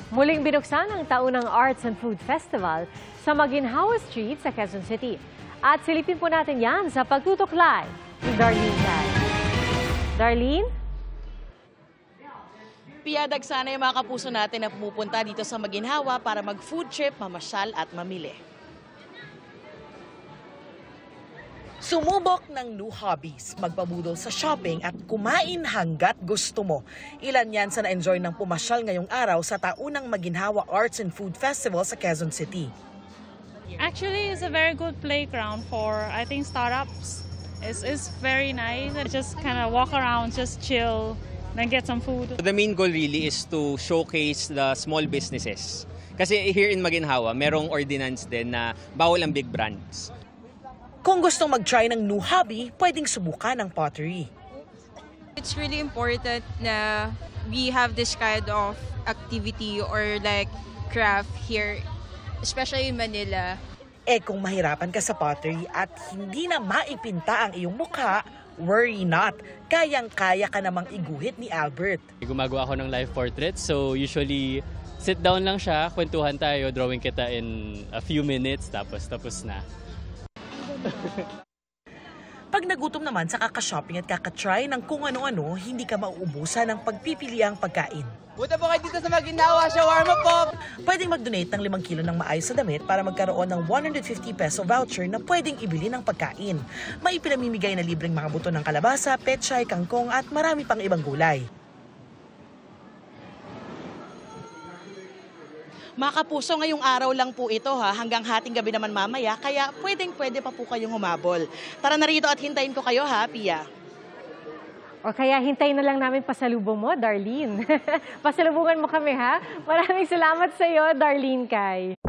Muling binuksan ang taunang Arts and Food Festival sa Maginhawa Street sa Quezon City. At silipin po natin yan sa pagtutok live ni Darlene Tay. Darlene? Piyadag sana yung mga kapuso natin na pumupunta dito sa Maginhawa para mag-food trip, mamasyal at mamili. Sumubok ng new hobbies, magpabudol sa shopping at kumain hanggat gusto mo. Ilan yan sa na-enjoy ng pumasyal ngayong araw sa taunang Maginhawa Arts and Food Festival sa Quezon City. Actually, it's a very good playground for, I think, startups. It's very nice. Just kind of walk around, just chill, then get some food. The main goal really is to showcase the small businesses. Kasi here in Maginhawa, merong ordinance din na bawal ang big brands. Kung gustong mag-try ng new hobby, pwedeng subukan ng pottery. It's really important na we have this kind of activity or like craft here, especially in Manila. Kung mahirapan ka sa pottery at hindi na maipinta ang iyong mukha, worry not. Kayang-kaya ka namang iguhit ni Albert. Gumagawa ako ng life portrait, so usually sit down lang siya, kwentuhan tayo, drawing kita in a few minutes, tapos na. Pag nagutom naman sa kaka-shopping at kaka-try ng kung ano-ano, hindi ka mauubusan ng pagpipiliang pagkain. Punta po kayo dito sa Maginhawa, shawarma po! Pwedeng mag-donate ng 5 kilo ng maayos na damit para magkaroon ng 150 peso voucher na pwedeng ibili ng pagkain. May pinamimigay na libreng mga buto ng kalabasa, pechay, kangkong at marami pang ibang gulay. Mga kapuso, ngayong araw lang po ito hanggang hating gabi naman mamaya, kaya pwede pa po kayong humabol. Tara na rito at hintayin ko kayo Pia. O kaya hintayin na lang namin pasalubong mo, Darlene. Pasalubungan mo kami ha. Maraming salamat sa iyo, Darlene Kay.